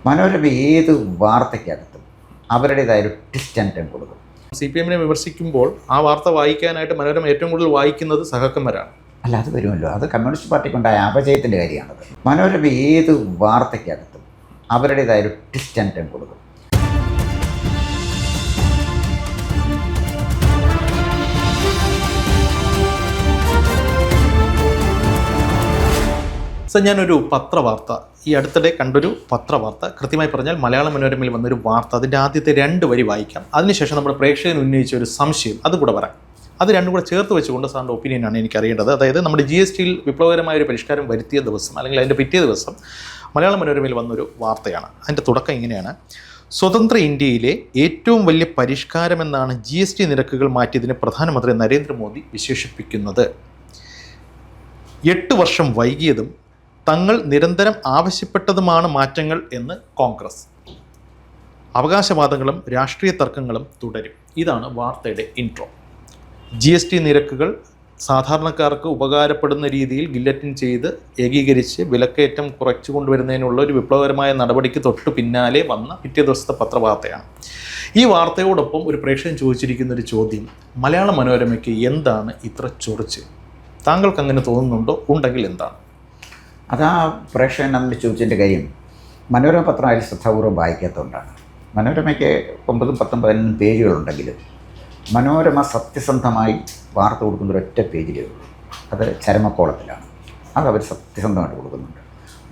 മനോരമ ഏത് വാർത്തയ്ക്കകത്തും അവരുടേതായൊരു twist and turn കൊടുക്കും. CPM-നെ വിമർശിക്കുമ്പോൾ ആ വാർത്ത വായിക്കാനായിട്ട് മനോരമ ഏറ്റവും കൂടുതൽ വായിക്കുന്നത് സഹക്കന്മാരാണ്. അല്ല, അത് വരുമല്ലോ, അത് കമ്മ്യൂണിസ്റ്റ് പാർട്ടിക്കുണ്ടായ അപജയത്തിൻ്റെ കാര്യമാണത്. മനോരമ ഏത് വാർത്തയ്ക്കകത്തും അവരുടേതായൊരു ട്വിസ്റ്റ് ആൻഡ് ടേൺ കൊടുക്കും. ഞാനൊരു പത്രവാർത്ത ഈ അടുത്തിടെ കണ്ടൊരു പത്രവാർത്ത, കൃത്യമായി പറഞ്ഞാൽ മലയാള മനോരമയിൽ വന്നൊരു വാർത്ത, അതിൻ്റെ ആദ്യത്തെ 2 വരി വായിക്കാം. അതിനുശേഷം നമ്മുടെ പ്രേക്ഷകൻ ഉന്നയിച്ച ഒരു സംശയം അതുകൂടെ പറയാം. അത് രണ്ടും കൂടെ ചേർത്ത് വെച്ചുകൊണ്ട് സാറിൻ്റെ ഒപ്പീനിയനാണ് എനിക്ക് അറിയേണ്ടത്. അതായത് നമ്മുടെ GSTയിൽ വിപ്ലവകരമായ ഒരു പരിഷ്കാരം വരുത്തിയ ദിവസം അല്ലെങ്കിൽ അതിൻ്റെ പിറ്റേ ദിവസം മലയാള മനോരമയിൽ വന്നൊരു വാർത്തയാണ്. അതിൻ്റെ തുടക്കം ഇങ്ങനെയാണ്: സ്വതന്ത്ര ഇന്ത്യയിലെ ഏറ്റവും വലിയ പരിഷ്കാരമെന്നാണ് GST നിരക്കുകൾ മാറ്റിയതിനെ പ്രധാനമന്ത്രി നരേന്ദ്രമോദി വിശേഷിപ്പിക്കുന്നത്. 8 വർഷം വൈകിയതും തങ്ങൾ നിരന്തരം ആവശ്യപ്പെട്ടതുമാണ് മാറ്റങ്ങൾ എന്ന് കോൺഗ്രസ്. അവകാശവാദങ്ങളും രാഷ്ട്രീയ തർക്കങ്ങളും തുടരും. ഇതാണ് വാർത്തയുടെ ഇൻട്രോ. GST നിരക്കുകൾ സാധാരണക്കാർക്ക് ഉപകാരപ്പെടുന്ന രീതിയിൽ ഗില്ലറ്റിൻ ചെയ്ത് ഏകീകരിച്ച് വിലക്കയറ്റം കുറച്ചു കൊണ്ടുവരുന്നതിനുള്ള ഒരു വിപ്ലവകരമായ നടപടിക്ക് തൊട്ടു പിന്നാലെ വന്ന പിറ്റേ ദിവസത്തെ പത്രവാർത്തയാണ്. ഈ വാർത്തയോടൊപ്പം ഒരു പ്രേക്ഷകൻ ചോദിച്ചിരിക്കുന്ന ഒരു ചോദ്യം: മലയാള മനോരമയ്ക്ക് എന്താണ് ഇത്ര ചൊറിച്ച്? താങ്കൾക്ക് അങ്ങനെ തോന്നുന്നുണ്ടോ? ഉണ്ടെങ്കിൽ എന്താണ്? അതാ പ്രേക്ഷകൻ നമ്മൾ ചോദിച്ചതിൻ്റെ കാര്യം. മനോരമ പത്രം അതിൽ ശ്രദ്ധാപൂർവ്വം വായിക്കാത്തതുകൊണ്ടാണ്. മനോരമയ്ക്ക് 9, 10, 15 പേജുകളുണ്ടെങ്കിലും മനോരമ സത്യസന്ധമായി വാർത്ത കൊടുക്കുന്ന ഒരൊറ്റ പേജിലേ ഉള്ളൂ. അത് ചരമക്കോളത്തിലാണ്. അതവർ സത്യസന്ധമായിട്ട് കൊടുക്കുന്നുണ്ട്.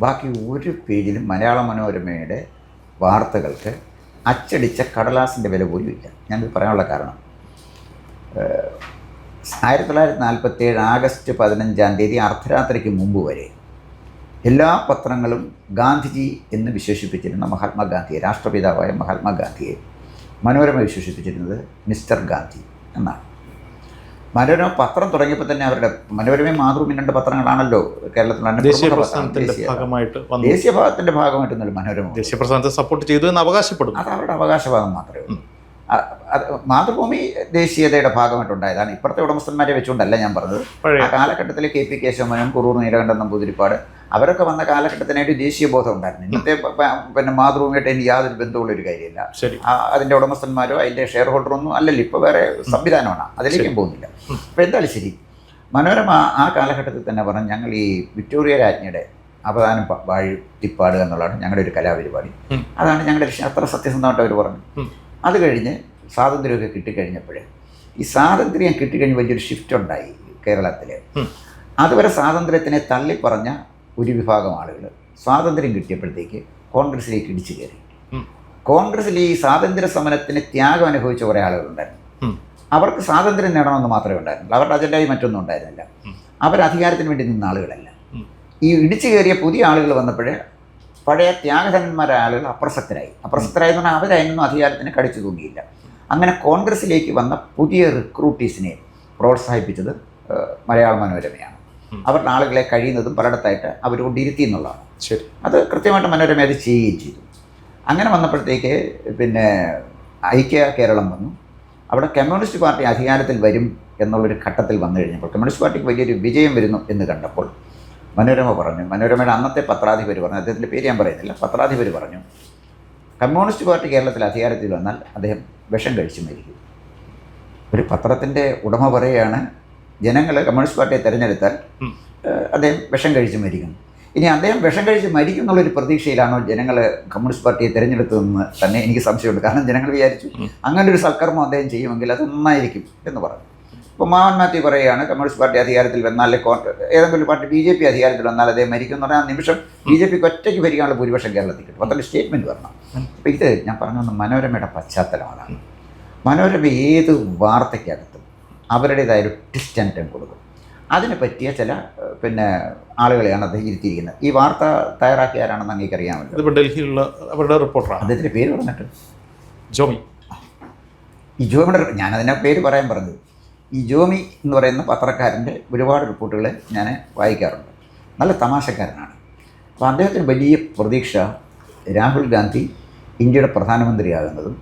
ബാക്കി ഒരു പേജിലും മലയാള മനോരമയുടെ വാർത്തകൾക്ക് അച്ചടിച്ച കടലാസിൻ്റെ വില പോലും ഇല്ല. ഞാനിത് പറയാനുള്ള കാരണം, 1947 ആഗസ്റ്റ് 15 അർദ്ധരാത്രിക്ക് മുമ്പ് വരെ എല്ലാ പത്രങ്ങളും ഗാന്ധിജി എന്ന് വിശേഷിപ്പിച്ചിരുന്ന മഹാത്മാഗാന്ധിയെ, രാഷ്ട്രപിതാവായ മഹാത്മാഗാന്ധിയെ മനോരമ വിശേഷിപ്പിച്ചിരുന്നത് മിസ്റ്റർ ഗാന്ധി എന്നാണ്. മനോരമ പത്രം തുടങ്ങിയപ്പോൾ തന്നെ അവരുടെ മനോരമയും മാതൃഭൂമി 2 പത്രങ്ങളാണല്ലോ കേരളത്തിൽ ദേശീയ പ്രസ്ഥാനത്തിൻ്റെ ഭാഗമായിട്ടൊന്നുമില്ല. മനോരമ ദേശീയ പ്രസ്ഥാനത്തെ സപ്പോർട്ട് ചെയ്തു എന്ന് അവകാശപ്പെടുന്നു. അത് അവരുടെ അവകാശവാദം മാത്രമേ ഉള്ളൂ. മാതൃഭൂമി ദേശീയതയുടെ ഭാഗമായിട്ടുണ്ടായതാണ്. ഇപ്പുറത്തെ ഉടമസ്ഥന്മാരെ വെച്ചുകൊണ്ടല്ല ഞാൻ പറഞ്ഞത്. ആ കാലഘട്ടത്തിൽ KP കേശവമേനോൻ, കുറൂർ നീലകണ്ഠൻ നമ്പൂതിരിപ്പാട് അവരൊക്കെ വന്ന കാലഘട്ടത്തിനായിട്ട് ദേശീയ ബോധം ഉണ്ടായിരുന്നു. ഇന്നത്തെ മാതൃഭൂമിയായിട്ട് എനിക്ക് യാതൊരു ബന്ധമുള്ളൊരു കാര്യമില്ല. അതിൻ്റെ ഉടമസ്ഥന്മാരോ അതിൻ്റെ ഷെയർ ഹോൾഡറോ ഒന്നും അല്ലല്ലോ. ഇപ്പോൾ വേറെ സംവിധാനമാണ്, അതിലേക്കും പോകുന്നില്ല. അപ്പോൾ എന്തായാലും ശരി, മനോരമ ആ കാലഘട്ടത്തിൽ തന്നെ പറഞ്ഞു, ഞങ്ങൾ ഈ വിക്ടോറിയ രാജ്ഞിയുടെ അവദാനം വാഴ്ത്തിപ്പാടുക എന്നുള്ളതാണ് ഞങ്ങളുടെ ഒരു കലാപരിപാടി. അതാണ് ഞങ്ങളുടെ ലക്ഷ്യം. അത്ര സത്യസന്ധമായിട്ട് അവർ പറഞ്ഞു. അത് കഴിഞ്ഞ് സ്വാതന്ത്ര്യമൊക്കെ കിട്ടിക്കഴിഞ്ഞപ്പോഴേ, ഈ സ്വാതന്ത്ര്യം കിട്ടിക്കഴിഞ്ഞ് വലിയൊരു ഷിഫ്റ്റ് ഉണ്ടായി കേരളത്തിൽ. അതുവരെ സ്വാതന്ത്ര്യത്തിനെ തള്ളിപ്പറഞ്ഞ ഒരു വിഭാഗം ആളുകൾ സ്വാതന്ത്ര്യം കിട്ടിയപ്പോഴത്തേക്ക് കോൺഗ്രസ്സിലേക്ക് ഇടിച്ചു കയറി. കോൺഗ്രസ്സിൽ ഈ സ്വാതന്ത്ര്യ സമരത്തിന് ത്യാഗം അനുഭവിച്ച കുറേ ആളുകളുണ്ടായിരുന്നു. അവർക്ക് സ്വാതന്ത്ര്യം നേടണമെന്ന് മാത്രമേ ഉണ്ടായിരുന്നുള്ളൂ. അവരുടെ അജണ്ടയിൽ മറ്റൊന്നും ഉണ്ടായിരുന്നില്ല. അവർ അധികാരത്തിന് വേണ്ടി നിന്ന ആളുകളല്ല. ഈ ഇടിച്ചു കയറിയ പുതിയ ആളുകൾ വന്നപ്പോഴേ പഴയ ത്യാഗധനന്മാരായ ആളുകൾ അപ്രസക്തരായെന്ന് പറഞ്ഞാൽ അവരതിനൊന്നും അധികാരത്തിന് കടിച്ചു തൂങ്ങിയില്ല. അങ്ങനെ കോൺഗ്രസ്സിലേക്ക് വന്ന പുതിയ റിക്രൂട്ടീസിനെ പ്രോത്സാഹിപ്പിച്ചത് മലയാള മനോരമയാണ്. അവരുടെ ആളുകളെ കഴിയുന്നതും പലയിടത്തായിട്ട് അവരോട് ഇരുത്തി എന്നുള്ളതാണ്. ശരി, അത് കൃത്യമായിട്ട് മനോരമ അത് ചെയ്യുകയും ചെയ്തു. അങ്ങനെ വന്നപ്പോഴത്തേക്ക് പിന്നെ ഐക്യ കേരളം വന്നു. അവിടെ കമ്മ്യൂണിസ്റ്റ് പാർട്ടി അധികാരത്തിൽ വരും എന്നുള്ളൊരു ഘട്ടത്തിൽ വന്നു കഴിഞ്ഞപ്പോൾ, കമ്മ്യൂണിസ്റ്റ് പാർട്ടിക്ക് വലിയൊരു വിജയം വരുന്നു എന്ന് കണ്ടപ്പോൾ മനോരമ പറഞ്ഞു, മനോരമയുടെ അന്നത്തെ പത്രാധിപർ പറഞ്ഞു, അദ്ദേഹത്തിൻ്റെ പേര് ഞാൻ പറയുന്നില്ല, പത്രാധിപർ പറഞ്ഞു, കമ്മ്യൂണിസ്റ്റ് പാർട്ടി കേരളത്തിൽ അധികാരത്തിൽ വന്നാൽ അദ്ദേഹം വിഷം കഴിച്ച് മരിക്കും. ഒരു പത്രത്തിൻ്റെ ഉടമ പറയുകയാണ്, ജനങ്ങൾ കമ്മ്യൂണിസ്റ്റ് പാർട്ടിയെ തിരഞ്ഞെടുത്താൽ അദ്ദേഹം വിഷം കഴിച്ച് മരിക്കും. ഇനി അദ്ദേഹം വിഷം കഴിച്ച് മരിക്കും എന്നുള്ളൊരു പ്രതീക്ഷയിലാണോ ജനങ്ങൾ കമ്മ്യൂണിസ്റ്റ് പാർട്ടിയെ തിരഞ്ഞെടുത്തതെന്ന് തന്നെ എനിക്ക് സംശയമുണ്ട്. കാരണം ജനങ്ങൾ വിചാരിച്ചു അങ്ങനെ ഒരു സൽക്കർമ്മം അദ്ദേഹം ചെയ്യുമെങ്കിൽ അത് നന്നായിരിക്കും എന്ന് പറഞ്ഞു. ഇപ്പോൾ മാവൻ മാത്യു പറയുകയാണ്, കമ്മ്യൂണിസ്റ്റ് പാർട്ടി അധികാരത്തിൽ വന്നാൽ ഏതെങ്കിലും പാർട്ടി BJP അധികാരത്തിൽ വന്നാൽ അദ്ദേഹം മരിക്കും എന്ന് പറഞ്ഞാൽ ആ നിമിഷം BJPക്ക് ഒറ്റയ്ക്ക് ഭരിക്കാനുള്ള ഭൂരിപക്ഷം കേരളത്തിൽ കിട്ടും. അത്ര സ്റ്റേറ്റ്മെൻറ്റ് വരണം. അപ്പോൾ ഇത് ഞാൻ പറഞ്ഞ മനോരമയുടെ പശ്ചാത്തലം അതാണ്. മനോരമ ഏത് വാർത്തയ്ക്കകത്തും അവരുടേതായൊരു ട്വിസ്റ്റ് ആൻഡ് ടേൺ കൊടുക്കും. അതിന് പറ്റിയ ചില ആളുകളെയാണ് അദ്ദേഹം ഇരുത്തിയിരിക്കുന്നത്. ഈ വാർത്ത തയ്യാറാക്കിയ ആരാണെന്ന് അങ്ങേക്കറിയാമല്ലോ. ഇപ്പോൾ ഡൽഹിയിലുള്ള അവരുടെ റിപ്പോർട്ടറാണ്. അദ്ദേഹത്തിൻ്റെ പേര് പറഞ്ഞിട്ട് ജോമി. ഈ ജോമിയുടെ ഞാനതിൻ്റെ പേര് പറയാൻ പറഞ്ഞത്. ഈ ജോമി എന്ന് പറയുന്ന പത്രക്കാരൻ്റെ ഒരുപാട് റിപ്പോർട്ടുകൾ ഞാൻ വായിക്കാറുണ്ട്. നല്ല തമാശക്കാരനാണ്. അപ്പോൾ അദ്ദേഹത്തിന് വലിയ പ്രതീക്ഷ രാഹുൽ ഗാന്ധി ഇന്ത്യയുടെ പ്രധാനമന്ത്രിയാകുന്നതും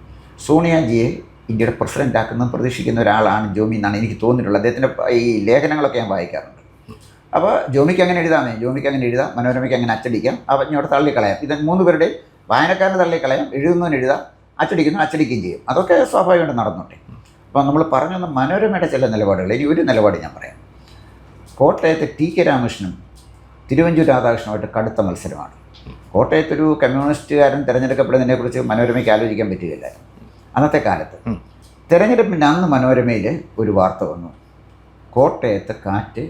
സോണിയാജിയെ ഇന്ത്യയുടെ പ്രസിഡൻ്റ് ആക്കുന്നതും പ്രതീക്ഷിക്കുന്ന ഒരാളാണ് ജോമി എന്നാണ് എനിക്ക് തോന്നിയിട്ടുള്ളത്. അദ്ദേഹത്തിൻ്റെ ഈ ലേഖനങ്ങളൊക്കെ ഞാൻ വായിക്കാറുണ്ട്. അപ്പോൾ ജോമിക്ക് അങ്ങനെ എഴുതാമേ, ജോമിക്ക് അങ്ങനെ എഴുതാം, മനോരമയ്ക്ക് അങ്ങനെ അച്ചടിക്കാം, അവഞ്ഞോടെ തള്ളിക്കളയാം. ഇത് 3 പേരുടെ വായനക്കാരന് തള്ളിക്കളയാം, എഴുതുന്നവന് എഴുതാം, അച്ചടിക്കുന്നവൻ അച്ചടിക്കുകയും ചെയ്യും. അതൊക്കെ സ്വാഭാവികമായിട്ട് നടന്നോട്ടെ. അപ്പോൾ നമ്മൾ പറഞ്ഞു വന്ന മനോരമയുടെ ചില നിലപാടുകൾ, ഇനി ഒരു നിലപാട് ഞാൻ പറയാം. കോട്ടയത്തെ ടി കെ രാമകൃഷ്ണനും തിരുവഞ്ചൂർ രാധാകൃഷ്ണനുമായിട്ട് കടുത്ത മത്സരമാണ്. കോട്ടയത്തൊരു കമ്മ്യൂണിസ്റ്റുകാരൻ തിരഞ്ഞെടുക്കപ്പെടുന്നതിനെക്കുറിച്ച് മനോരമയ്ക്ക് ആലോചിക്കാൻ പറ്റുകയില്ല അന്നത്തെ കാലത്ത്. തിരഞ്ഞെടുപ്പിൻ്റെ അന്ന് മനോരമയിൽ ഒരു വാർത്ത വന്നു, കോട്ടയത്തെ കാറ്റ്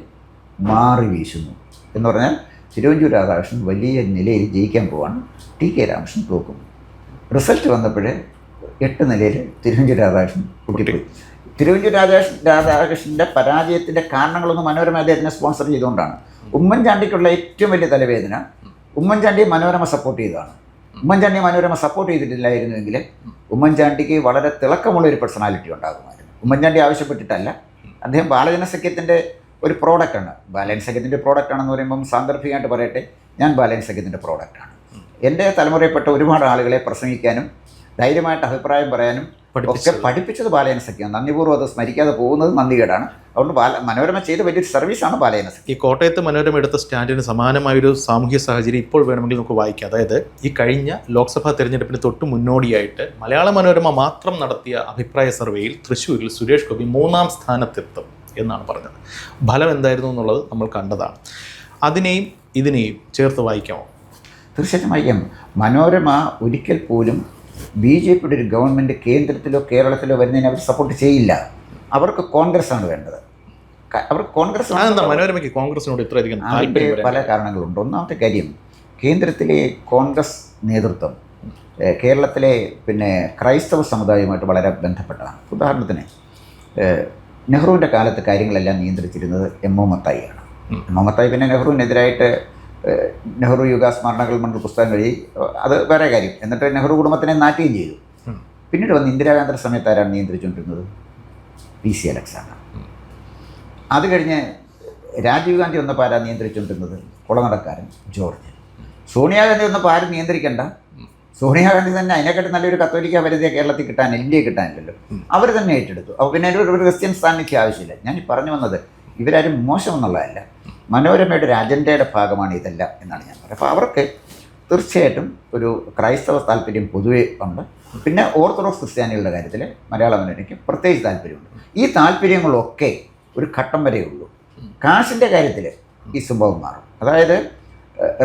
മാറി വീശുന്നു എന്ന് പറഞ്ഞാൽ തിരുവഞ്ചൂർ രാധാകൃഷ്ണൻ വലിയ നിലയിൽ ജയിക്കാൻ പോവാണ്, ടി കെ രാമകൃഷ്ണൻ തോക്കും. റിസൾട്ട് വന്നപ്പോൾ 8 നിലയിൽ തിരുവഞ്ചൂർ രാധാകൃഷ്ണൻ പൊട്ടിപ്പോയി. തിരുവഞ്ചൂർ രാധാകൃഷ്ണൻ്റെ പരാജയത്തിൻ്റെ കാരണങ്ങളൊന്നും മനോരമ അദ്ദേഹത്തിനെ സ്പോൺസർ ചെയ്തുകൊണ്ടാണ്. ഉമ്മൻചാണ്ടിക്കുള്ള ഏറ്റവും വലിയ തലവേദന ഉമ്മൻചാണ്ടിയെ മനോരമ സപ്പോർട്ട് ചെയ്തതാണ്. ഉമ്മൻചാണ്ടിയെ മനോരമ സപ്പോർട്ട് ചെയ്തിട്ടില്ലായിരുന്നുവെങ്കിൽ ഉമ്മൻചാണ്ടിക്ക് വളരെ തിളക്കമുള്ള ഒരു പേഴ്സണാലിറ്റി ഉണ്ടാകുമായിരുന്നു. ഉമ്മൻചാണ്ടി ആവശ്യപ്പെട്ടിട്ടല്ല, അദ്ദേഹം ബാലജനസഖ്യത്തിൻ്റെ ഒരു പ്രോഡക്റ്റാണ്. ബാലൻ സഖ്യത്തിൻ്റെ പ്രോഡക്റ്റാണെന്ന് പറയുമ്പം സാന്ദർഭികമായിട്ട് പറയട്ടെ, ഞാൻ ബാലൻ സഖ്യത്തിൻ്റെ പ്രോഡക്റ്റാണ്. എൻ്റെ തലമുറയിൽപ്പെട്ട ഒരുപാട് ആളുകളെ പ്രസംഗിക്കാനും ധൈര്യമായിട്ട് അഭിപ്രായം പറയാനും ഒക്കെ പഠിപ്പിച്ചത് ബാലയന സഖ്യം. നന്ദിപൂർവ്വം അത് സ്മരിക്കാതെ പോകുന്നത് നന്ദികേടാണ്. അതുകൊണ്ട് മനോരമ ചെയ്ത വലിയൊരു സർവീസാണ് ബാലയന സഖ്യം. ഈ കോട്ടയത്ത് മനോരമ എടുത്ത സ്റ്റാൻഡിന് സമാനമായൊരു സാമൂഹ്യ സാഹചര്യം ഇപ്പോൾ വേണമെങ്കിൽ നമുക്ക് വായിക്കാം. അതായത് ഈ കഴിഞ്ഞ ലോക്സഭാ തെരഞ്ഞെടുപ്പിന് തൊട്ട് മുന്നോടിയായിട്ട് മലയാള മനോരമ മാത്രം നടത്തിയ അഭിപ്രായ സർവേയിൽ തൃശ്ശൂരിൽ സുരേഷ് ഗോപി 3-ാം സ്ഥാനത്തെത്തും എന്നാണ് പറഞ്ഞത്. ഫലം എന്തായിരുന്നു എന്നുള്ളത് നമ്മൾ കണ്ടതാണ്. അതിനെയും ഇതിനെയും ചേർത്ത് വായിക്കാമോ? തീർച്ചയായിട്ടും വായിക്കാം. മനോരമ ഒരിക്കൽ പോലും BJPയുടെ ഒരു ഗവൺമെൻറ് കേന്ദ്രത്തിലോ കേരളത്തിലോ വരുന്നതിന് അവർ സപ്പോർട്ട് ചെയ്യില്ല. അവർക്ക് കോൺഗ്രസ്സാണ് വേണ്ടത്. അവർക്ക് കോൺഗ്രസ്. മനോരമയ്ക്ക് കോൺഗ്രസിനോട് ഇത്രയധികം താല്പര്യം പല കാരണങ്ങളുണ്ട്. ഒന്നാമത്തെ കാര്യം, കേന്ദ്രത്തിലെ കോൺഗ്രസ് നേതൃത്വം കേരളത്തിലെ ക്രൈസ്തവ സമുദായവുമായിട്ട് വളരെ ബന്ധപ്പെട്ടതാണ്. ഉദാഹരണത്തിന് നെഹ്റുവിൻ്റെ കാലത്ത് കാര്യങ്ങളെല്ലാം നിയന്ത്രിച്ചിരുന്നത് M.O. മത്തായിയാണ്. M.O. മത്തായി പിന്നെ നെഹ്റുവിനെതിരായിട്ട് നെഹ്റു യുഗ സ്മരണകൾ മണ്ഡൽ പുസ്തകം വഴി, അത് വേറെ കാര്യം. എന്നിട്ട് നെഹ്റു കുടുംബത്തിനെ നാറ്റുകയും ചെയ്തു. പിന്നീട് വന്ന് ഇന്ദിരാഗാന്ധിയുടെ സമയത്ത് ആരാണ് നിയന്ത്രിച്ചുകൊണ്ടിരുന്നത്? PC അലക്സാണ്. അത് കഴിഞ്ഞ് രാജീവ് ഗാന്ധി വന്നപ്പോൾ ആരാണ് നിയന്ത്രിച്ചുകൊണ്ടിരുന്നത്? കുളനടക്കാരൻ ജോർജ്. സോണിയാഗാന്ധി വന്നപ്പോൾ ആരും നിയന്ത്രിക്കേണ്ട, സോണിയാഗാന്ധി തന്നെ അതിനെക്കാട്ടി നല്ലൊരു കത്തോലിക്ക വരുതിയെ കേരളത്തിൽ കിട്ടാനില്ല, ഇന്ത്യയിൽ കിട്ടാനില്ലല്ലോ, അവർ തന്നെ ഏറ്റെടുത്തു. അപ്പോൾ പിന്നെ ഒരു ക്രിസ്ത്യൻ സാന്നിധ്യം ആവശ്യമില്ല. ഞാൻ പറഞ്ഞു വന്നത് ഇവരാരും മോശമെന്നുള്ളതല്ല, മനോരമയുടെ ഒരു അജണ്ടയുടെ ഭാഗമാണ് ഇതെല്ലാം എന്നാണ് ഞാൻ പറയുന്നത്. അപ്പോൾ അവർക്ക് തീർച്ചയായിട്ടും ഒരു ക്രൈസ്തവ താല്പര്യം പൊതുവേ ഉണ്ട്. പിന്നെ ഓർത്തഡോക്സ് ക്രിസ്ത്യാനികളുടെ കാര്യത്തിൽ മലയാള മനോരമയ്ക്ക് പ്രത്യേകിച്ച് താല്പര്യമുണ്ട്. ഈ താല്പര്യങ്ങളൊക്കെ ഒരു ഘട്ടം വരെ ഉള്ളൂ. കാശിൻ്റെ കാര്യത്തിൽ ഈ സംഭവം മാറും. അതായത്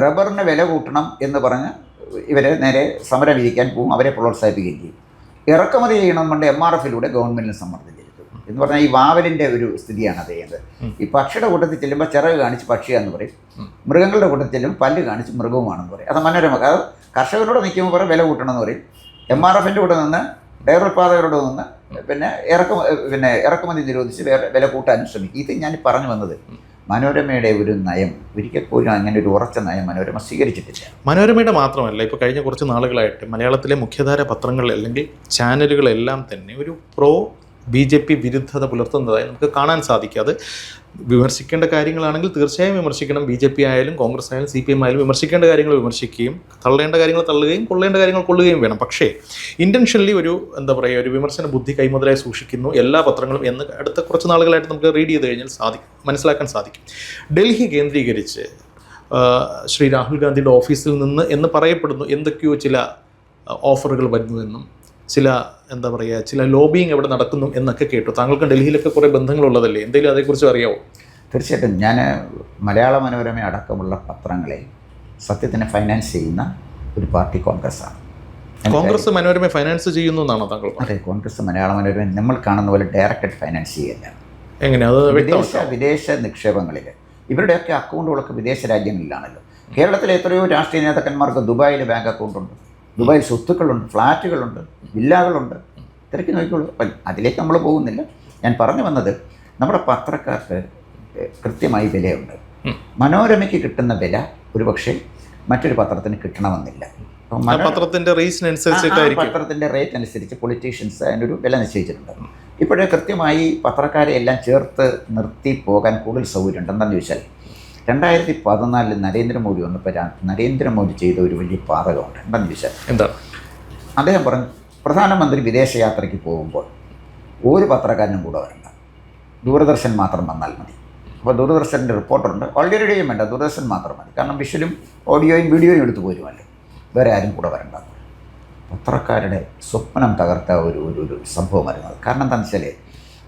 റബ്ബറിന് വില കൂട്ടണം എന്ന് പറഞ്ഞ് ഇവർ നേരെ സമരം ഇരിക്കാൻ പോകും, അവരെ പ്രോത്സാഹിപ്പിക്കുകയും ചെയ്യും. ഇറക്കുമതി ചെയ്യണമെന്നുണ്ട് MRFലൂടെ ഗവൺമെൻറ്റിന് സമ്മർദ്ദം ചെലുത്തും എന്ന് പറഞ്ഞാൽ ഈ വാവലിൻ്റെ ഒരു സ്ഥിതിയാണ് അത് ചെയ്യുന്നത്. ഈ പക്ഷിയുടെ കൂട്ടത്തിൽ ചെല്ലുമ്പോൾ ചിറക് കാണിച്ച് പക്ഷിയാന്ന് പറയും, മൃഗങ്ങളുടെ കൂട്ടത്തിൽ ചെല്ലുമ്പോൾ പല്ല് കാണിച്ച് മൃഗവുമാണെന്ന് പറയും. അത് മനോരമ. അത് കർഷകരോട് നിൽക്കുമ്പോൾ പറയും വില കൂട്ടണമെന്ന് പറയും, MRFൻ്റെ കൂടെ നിന്ന് ഡയർ ഉൽപ്പാദകരോട് നിന്ന് ഇറക്കുമതി നിരോധിച്ച് വില കൂട്ടാനും ശ്രമിക്കും. ഇത് ഞാൻ പറഞ്ഞു വന്നത് മനോരമയുടെ ഒരു നയം ഒരിക്കൽ പോലും അങ്ങനെ ഒരു ഉറച്ച നയം മനോരമ സ്വീകരിച്ചിട്ടില്ല. മനോരമയുടെ മാത്രമല്ല, ഇപ്പോൾ കഴിഞ്ഞ കുറച്ച് നാളുകളായിട്ട് മലയാളത്തിലെ മുഖ്യധാര പത്രങ്ങൾ അല്ലെങ്കിൽ ചാനലുകളെല്ലാം തന്നെ ഒരു BJP വിരുദ്ധത പുലർത്തുന്നതായി നമുക്ക് കാണാൻ സാധിക്കും. അത് വിമർശിക്കേണ്ട കാര്യങ്ങളാണെങ്കിൽ തീർച്ചയായും വിമർശിക്കണം. BJP ആയാലും കോൺഗ്രസ് ആയാലും CPM ആയാലും വിമർശിക്കേണ്ട കാര്യങ്ങൾ വിമർശിക്കുകയും തള്ളേണ്ട കാര്യങ്ങൾ തള്ളുകയും കൊള്ളേണ്ട കാര്യങ്ങൾ കൊള്ളുകയും വേണം. പക്ഷേ ഇൻറ്റൻഷനലി ഒരു വിമർശന ബുദ്ധി കൈമുതലായി സൂക്ഷിക്കുന്നു എല്ലാ പത്രങ്ങളും എന്ന് അടുത്ത കുറച്ച് നാളുകളായിട്ട് നമുക്ക് റീഡ് ചെയ്ത് കഴിഞ്ഞാൽ മനസ്സിലാക്കാൻ സാധിക്കും. ഡൽഹി കേന്ദ്രീകരിച്ച് ശ്രീ രാഹുൽ ഗാന്ധിയുടെ ഓഫീസിൽ നിന്ന് എന്ന് പറയപ്പെടുന്നു എന്തൊക്കെയോ ചില ഓഫറുകൾ വരുന്നുവെന്നും ചില ലോബിയിങ് എവിടെ നടക്കുന്നു എന്നൊക്കെ കേട്ടു. താങ്കൾക്ക് ഡൽഹിയിലൊക്കെ കുറേ ബന്ധങ്ങളുള്ളതല്ലേ, എന്തെങ്കിലും അതേക്കുറിച്ച് അറിയാമോ? തീർച്ചയായിട്ടും. ഞാൻ മലയാള മനോരമ അടക്കമുള്ള പത്രങ്ങളെ സത്യത്തിന് ഫൈനാൻസ് ചെയ്യുന്ന ഒരു പാർട്ടി കോൺഗ്രസ്സാണ്. കോൺഗ്രസ് മനോരമ ഫൈനാൻസ് ചെയ്യുന്നു എന്നാണോ താങ്കൾ? അതെ, കോൺഗ്രസ് മലയാള മനോരമ നമ്മൾ കാണുന്ന പോലെ ഡയറക്റ്റായിട്ട് ഫൈനാൻസ് ചെയ്യല്ല. എങ്ങനെയാണ്? വിദേശ നിക്ഷേപങ്ങളിൽ ഇവരുടെയൊക്കെ അക്കൗണ്ടുകളൊക്കെ വിദേശ രാജ്യങ്ങളിലാണല്ലോ. കേരളത്തിലെ എത്രയോ രാഷ്ട്രീയ നേതാക്കന്മാർക്ക് ദുബായിൽ ബാങ്ക് അക്കൗണ്ടുണ്ട്, ദുബായിൽ സ്വത്തുക്കളുണ്ട്, ഫ്ലാറ്റുകളുണ്ട്, വില്ലാകളുണ്ട്. തിരക്കി നോക്കിക്കോളൂ. അപ്പം അതിലേക്ക് നമ്മൾ പോകുന്നില്ല. ഞാൻ പറഞ്ഞു വന്നത് നമ്മുടെ പത്രക്കാർക്ക് കൃത്യമായി വിലയുണ്ട്. മനോരമയ്ക്ക് കിട്ടുന്ന വില ഒരുപക്ഷെ മറ്റൊരു പത്രത്തിന് കിട്ടണമെന്നില്ല. പത്രത്തിൻ്റെ റേറ്റ് അനുസരിച്ച് പൊളിറ്റീഷ്യൻസ് അതിനൊരു വില നിശ്ചയിച്ചിട്ടുണ്ട്. ഇപ്പോഴേ കൃത്യമായി പത്രക്കാരെ എല്ലാം ചേർത്ത് നിർത്തി പോകാൻ കൂടുതൽ സൗകര്യം ഉണ്ട്. എന്താണെന്ന് ചോദിച്ചാൽ 2014 നരേന്ദ്രമോദി വന്നപ്പോൾ നരേന്ദ്രമോദി ചെയ്ത ഒരു വലിയ പാതകമുണ്ട്. എന്താണെന്ന് ചോദിച്ചാൽ എന്താണ് അദ്ദേഹം പറഞ്ഞു, പ്രധാനമന്ത്രി വിദേശയാത്രയ്ക്ക് പോകുമ്പോൾ ഒരു പത്രക്കാരനും കൂടെ വരണ്ട, ദൂരദർശൻ മാത്രം വന്നാൽ മതി. അപ്പോൾ ദൂരദർശൻ്റെ റിപ്പോർട്ടറുണ്ട്, ഓൾറെഡിയും വേണ്ട, ദൂരദർശൻ മാത്രം മതി. കാരണം വിഷ്വലും ഓഡിയോയും വീഡിയോയും എടുത്തു പോരുമല്ലോ, വേറെ ആരും കൂടെ വരണ്ട. പത്രക്കാരുടെ സ്വപ്നം തകർത്ത ഒരു സംഭവമായിരുന്നു അത്. കാരണം എന്താണെന്ന് വെച്ചാൽ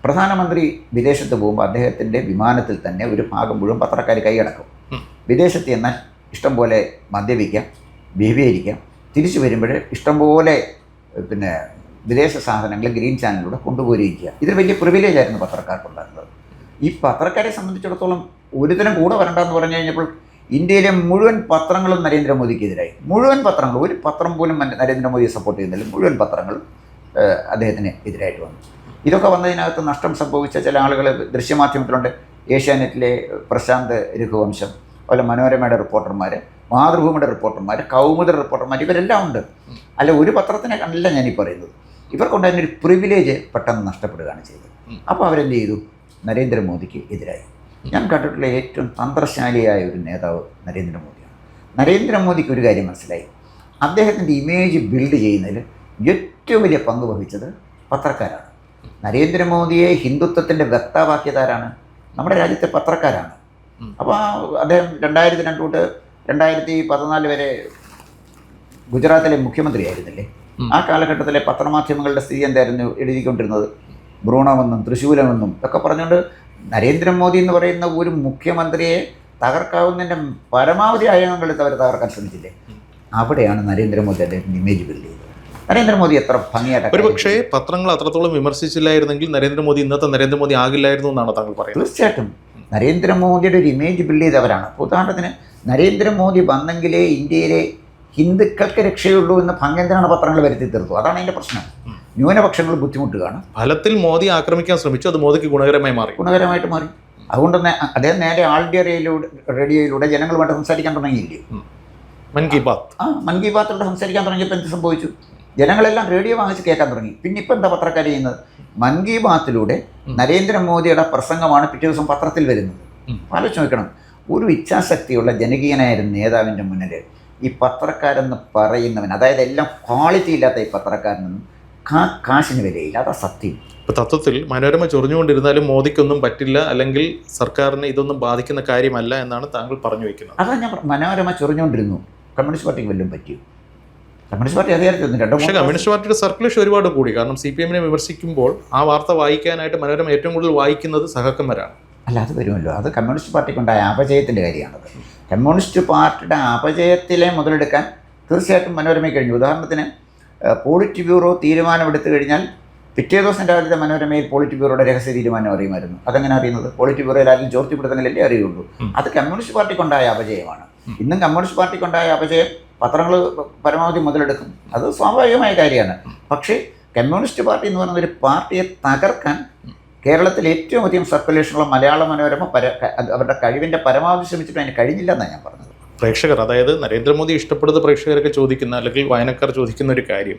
പ്രധാനമന്ത്രി വിദേശത്ത് പോകുമ്പോൾ അദ്ദേഹത്തിൻ്റെ വിമാനത്തിൽ തന്നെ ഒരു ഭാഗം മുഴുവൻ പത്രക്കാർ കൈയടക്കും. വിദേശത്ത് എന്നാൽ ഇഷ്ടംപോലെ മദ്യപിക്കാം, വ്യഭിചരിക്കാം, തിരിച്ചു വരുമ്പോൾ ഇഷ്ടംപോലെ പിന്നെ വിദേശ സാധനങ്ങൾ ഗ്രീൻ ചാനലിലൂടെ കൊണ്ടുപോയിരിക്കുക. ഇതൊരു വലിയ പ്രിവിലേജ് ആയിരുന്നു പത്രക്കാർക്കുണ്ടായിരുന്നത്. ഈ പത്രക്കാരെ സംബന്ധിച്ചിടത്തോളം ഒരുതരം കൂടെ വരണ്ടെന്ന് പറഞ്ഞു കഴിഞ്ഞപ്പോൾ ഇന്ത്യയിലെ മുഴുവൻ പത്രങ്ങളും നരേന്ദ്രമോദിക്കെതിരായി. മുഴുവൻ പത്രങ്ങളും, ഒരു പത്രം പോലും നരേന്ദ്രമോദിയെ സപ്പോർട്ട് ചെയ്യുന്നില്ല. മുഴുവൻ പത്രങ്ങളും അദ്ദേഹത്തിന് എതിരായിട്ട് വന്നു. ഇതൊക്കെ വന്നതിനകത്ത് നഷ്ടം സംഭവിച്ച ചില ആളുകൾ ദൃശ്യമാധ്യമത്തിലുണ്ട്. ഏഷ്യാനെറ്റിലെ പ്രശാന്ത് രഘുവംശം, അതുപോലെ മനോരമയുടെ റിപ്പോർട്ടർമാർ, മാതൃഭൂമിയുടെ റിപ്പോർട്ടർമാർ, കൗമുദി റിപ്പോർട്ടർമാർ, ഇവരെല്ലാം ഉണ്ട്. അല്ല, ഒരു പത്രത്തിനെ കണ്ടല്ല ഞാനീ പറയുന്നത്. ഇവർക്കുണ്ടായിരുന്നൊരു പ്രിവിലേജ് പെട്ടെന്ന് നഷ്ടപ്പെടുകയാണ് ചെയ്തത്. അപ്പോൾ അവരെന്ത് ചെയ്തു? നരേന്ദ്രമോദിക്ക് എതിരായി. ഞാൻ കണ്ടിട്ടുള്ള ഏറ്റവും തന്ത്രശാലിയായ ഒരു നേതാവ് നരേന്ദ്രമോദിയാണ്. നരേന്ദ്രമോദിക്ക് ഒരു കാര്യം മനസ്സിലായി. അദ്ദേഹത്തിൻ്റെ ഇമേജ് ബിൽഡ് ചെയ്യുന്നതിൽ ഏറ്റവും വലിയ പങ്ക് വഹിച്ചത് പത്രക്കാരാണ്. നരേന്ദ്രമോദിയെ ഹിന്ദുത്വത്തിൻ്റെ വക്താവാക്കിയതാരാണ്? നമ്മുടെ രാജ്യത്തെ പത്രക്കാരാണ്. അപ്പോൾ അദ്ദേഹം 2002 തൊട്ട് 2014 വരെ ഗുജറാത്തിലെ മുഖ്യമന്ത്രിയായിരുന്നില്ലേ? ആ കാലഘട്ടത്തിലെ പത്രമാധ്യമങ്ങളുടെ സ്ഥിതി എന്തായിരുന്നു എഴുതിക്കൊണ്ടിരുന്നത്? ഭ്രൂണമെന്നും തൃശ്ശൂലമെന്നും ഒക്കെ പറഞ്ഞുകൊണ്ട് നരേന്ദ്രമോദി എന്ന് പറയുന്ന ഒരു മുഖ്യമന്ത്രിയെ തകർക്കാവുന്നതിൻ്റെ പരമാവധി ആയുധങ്ങളെടുത്ത് അവർ തകർക്കാൻ ശ്രമിച്ചില്ലേ? അവിടെയാണ് നരേന്ദ്രമോദി അദ്ദേഹത്തിൻ്റെ ഇമേജ് ബിൽഡ് ചെയ്തത്. നരേന്ദ്രമോദി എത്ര ഭംഗിയായിട്ട്, ഒരു പക്ഷേ പത്രങ്ങൾ അത്രത്തോളം വിമർശിച്ചില്ലായിരുന്നെങ്കിൽ നരേന്ദ്രമോദി ഇന്നത്തെ നരേന്ദ്രമോദി ആകില്ലായിരുന്നു എന്നാണ് താങ്കൾ പറയുന്നത്. തീർച്ചയായിട്ടും നരേന്ദ്രമോദിയുടെ ഒരു ഇമേജ് ബിൽഡ് ചെയ്തവരാണ്. ഉദാഹരണത്തിന് നരേന്ദ്രമോദി വന്നെങ്കിലേ ഇന്ത്യയിലെ ഹിന്ദുക്കൾക്ക് രക്ഷയുള്ളൂ എന്ന് ഭംഗേന്ദ്രനാണ് പത്രങ്ങൾ വരുത്തി തീർത്തു. അതാണ് അതിൻ്റെ പ്രശ്നം. ന്യൂനപക്ഷങ്ങൾ ബുദ്ധിമുട്ടുകയാണ്. ഫലത്തിൽ മോദി ആക്രമിക്കാൻ ശ്രമിച്ചു, അത് മോദിക്ക് ഗുണകരമായിട്ട് മാറി. അതുകൊണ്ട് തന്നെ അദ്ദേഹം നേരെ ആൾ ഇന്ത്യ റേഡിയോയിലൂടെ ജനങ്ങളുമായിട്ട് സംസാരിക്കാൻ തുടങ്ങിയില്ലേ? മൻ കി ബാത്ത് മൻ കി ബാത്തിലൂടെ സംസാരിക്കാൻ തുടങ്ങിയപ്പോൾ എന്ത് സംഭവിച്ചു? ജനങ്ങളെല്ലാം റേഡിയോ വാങ്ങിച്ച് കേൾക്കാൻ തുടങ്ങി. പിന്നെ ഇപ്പം എന്താ പത്രക്കാർ ചെയ്യുന്നത്? മൻ കി ബാത്തിലൂടെ നരേന്ദ്രമോദിയുടെ പ്രസംഗമാണ് പിറ്റേ ദിവസം പത്രത്തിൽ വരുന്നത്. ആലോചിച്ച് നോക്കണം. ഒരു ഇച്ഛാശക്തിയുള്ള ജനകീയനായ നേതാവിൻ്റെ മുന്നിൽ ഈ പത്രക്കാരെന്ന് പറയുന്നവൻ, അതായത് എല്ലാം ക്വാളിറ്റി ഇല്ലാത്ത ഈ പത്രക്കാരനൊന്നും കാശിന് വിലയില്ല. അതാ സത്യം. ഇപ്പോൾ തത്വത്തിൽ മനോരമ ചൊറിഞ്ഞുകൊണ്ടിരുന്നാലും മോദിക്കൊന്നും പറ്റില്ല, അല്ലെങ്കിൽ സർക്കാരിനെ ഇതൊന്നും ബാധിക്കുന്ന കാര്യമല്ല എന്നാണ് താങ്കൾ പറഞ്ഞു വയ്ക്കുന്നത്. അതാണ് ഞാൻ മനോരമ ചൊറിഞ്ഞുകൊണ്ടിരുന്നു. കമ്മ്യൂണിസ്റ്റ് പാർട്ടിക്ക് വല്ലതും പറ്റിയോ? കമ്മ്യൂണിസ്റ്റ് പാർട്ടി അധികാരത്തിൽ പക്ഷേ കമ്മ്യൂണിസ്റ്റ് പാർട്ടിയുടെ സർക്കുലേഷൻ ഒരുപാട് കൂടി. കാരണം CPM-നെ വിമർശിക്കുമ്പോൾ ആ വാർത്ത വായിക്കാനായിട്ട് മനോരമ ഏറ്റവും കൂടുതൽ വായിക്കുന്നത് സഹക്കന്മാരാണ്. അല്ല, അത് വരുമല്ലോ. അത് കമ്മ്യൂണിസ്റ്റ് പാർട്ടിക്കുണ്ടായ അപജയത്തിൻ്റെ കാര്യമാണത്. കമ്മ്യൂണിസ്റ്റ് പാർട്ടിയുടെ അപജയത്തിലെ മുതലെടുക്കാൻ തീർച്ചയായിട്ടും മനോരമയ്ക്ക് കഴിഞ്ഞു. ഉദാഹരണത്തിന് പോളിറ്റ് ബ്യൂറോ തീരുമാനമെടുത്തു കഴിഞ്ഞാൽ പിറ്റേ ദിവസം രാവിലത്തെ മനോരമയിൽ പോളിറ്റ് ബ്യൂറോയുടെ രഹസ്യ തീരുമാനം അറിയുമായിരുന്നു. അതെങ്ങനെ അറിയുന്നത്? പോളിറ്റ് ബ്യൂറോയിൽ ആരും ചോർത്തിപ്പെടുത്തെങ്കിലല്ലേ അറിയുള്ളൂ. അത് കമ്മ്യൂണിസ്റ്റ് പാർട്ടിക്കുണ്ടായ അപജയമാണ്. ഇന്നും കമ്മ്യൂണിസ്റ്റ് പാർട്ടിക്കുണ്ടായ അപജയം പത്രങ്ങൾ പരമാവധി മുതലെടുക്കും. അത് സ്വാഭാവികമായ കാര്യമാണ്. പക്ഷേ കമ്മ്യൂണിസ്റ്റ് പാർട്ടി എന്ന് പറയുന്ന ഒരു പാർട്ടിയെ തകർക്കാൻ കേരളത്തിൽ ഏറ്റവും അധികം സർക്കുലേഷനുള്ള മലയാള മനോരമ അവരുടെ കഴിവിൻ്റെ പരമാവധി ശ്രമിച്ചിട്ട് അതിന് കഴിഞ്ഞില്ല എന്നാണ് ഞാൻ പറഞ്ഞത്. പ്രേക്ഷകർ, അതായത് നരേന്ദ്രമോദി ഇഷ്ടപ്പെടുന്ന പ്രേക്ഷകരൊക്കെ ചോദിക്കുന്ന, അല്ലെങ്കിൽ വായനക്കാർ ചോദിക്കുന്ന ഒരു കാര്യം,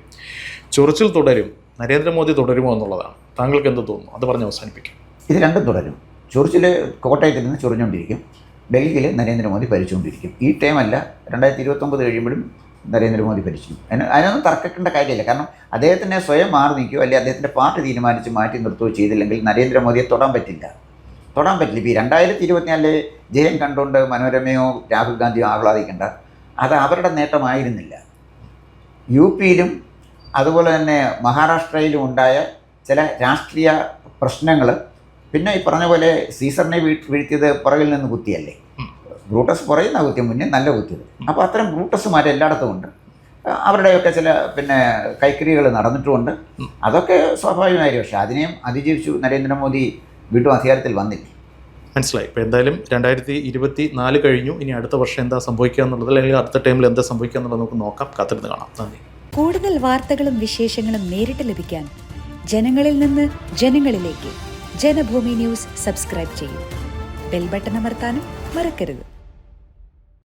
ചൊറിച്ചിൽ തുടരും, നരേന്ദ്രമോദി തുടരുമോ എന്നുള്ളതാണ്. താങ്കൾക്ക് എന്ത് തോന്നുന്നു? അത് പറഞ്ഞ് അവസാനിപ്പിക്കാം. ഇത് രണ്ടും തുടരും. ചൊറിച്ചിൽ കോട്ടയത്തിൽ നിന്ന് ചൊറിഞ്ഞുകൊണ്ടിരിക്കും, ഡൽഹിയിൽ നരേന്ദ്രമോദി ഭരിച്ചുകൊണ്ടിരിക്കും. ഈ ടൈമല്ല, 2029 കഴിയുമ്പോഴും നരേന്ദ്രമോദി ഭരിച്ചു. അതിനൊന്നും തർക്കിക്കേണ്ട കാര്യമില്ല. കാരണം അദ്ദേഹത്തിനെ സ്വയം മാറി നിൽക്കുകയോ അല്ലെങ്കിൽ അദ്ദേഹത്തിൻ്റെ പാർട്ടി തീരുമാനിച്ച് മാറ്റി നിർത്തുകയോ ചെയ്തില്ലെങ്കിൽ നരേന്ദ്രമോദിയെ തൊടാൻ പറ്റില്ല. ഇപ്പോൾ 2024 ജയം കണ്ടുകൊണ്ട് മനോരമയോ രാഹുൽ ഗാന്ധിയോ ആഹ്ലാദിക്കേണ്ട. അത് അവരുടെ നേട്ടമായിരുന്നില്ല. UP-യിലും അതുപോലെ തന്നെ മഹാരാഷ്ട്രയിലും ഉണ്ടായ ചില രാഷ്ട്രീയ പ്രശ്നങ്ങൾ, പിന്നെ ഈ പറഞ്ഞ പോലെ സീസറിനെ വീഴ്ത്തിയത് പുറകിൽ നിന്ന് കുത്തിയല്ലേ? ബ്രൂട്ടസ് പുറകിൽ നിന്ന് കുത്തിയ, മുന്നേ നല്ല കുത്തിയത്. അപ്പോൾ അത്തരം ബ്രൂട്ടസുമാർ എല്ലായിടത്തും ഉണ്ട്. അവരുടെയൊക്കെ ചില പിന്നെ കൈക്രിയകൾ നടന്നിട്ടുമുണ്ട്. അതൊക്കെ സ്വാഭാവികമായി. പക്ഷേ അതിനെയും അതിജീവിച്ചു നരേന്ദ്രമോദി വീണ്ടും അധികാരത്തിൽ വന്നില്ല. മനസ്സിലായി. ഇപ്പോൾ എന്തായാലും 2024 കഴിഞ്ഞു. ഇനി അടുത്ത വർഷം എന്താ സംഭവിക്കുക എന്നുള്ളത്, അല്ലെങ്കിൽ അടുത്ത ടൈമിൽ എന്താ സംഭവിക്കുക എന്നുള്ളത് നമുക്ക് നോക്കാം, കാത്തിരുന്ന് കാണാം. നന്ദി. കൂടുതൽ വാർത്തകളും വിശേഷങ്ങളും നേരിട്ട് ലഭിക്കാൻ ജനങ്ങളിൽ നിന്ന് ജനങ്ങളിലേക്ക് ജനഭൂമി ന്യൂസ് സബ്സ്ക്രൈബ് ചെയ്യൂ. ബെൽ ബട്ടൺ അമർത്താനും മറക്കരുത്.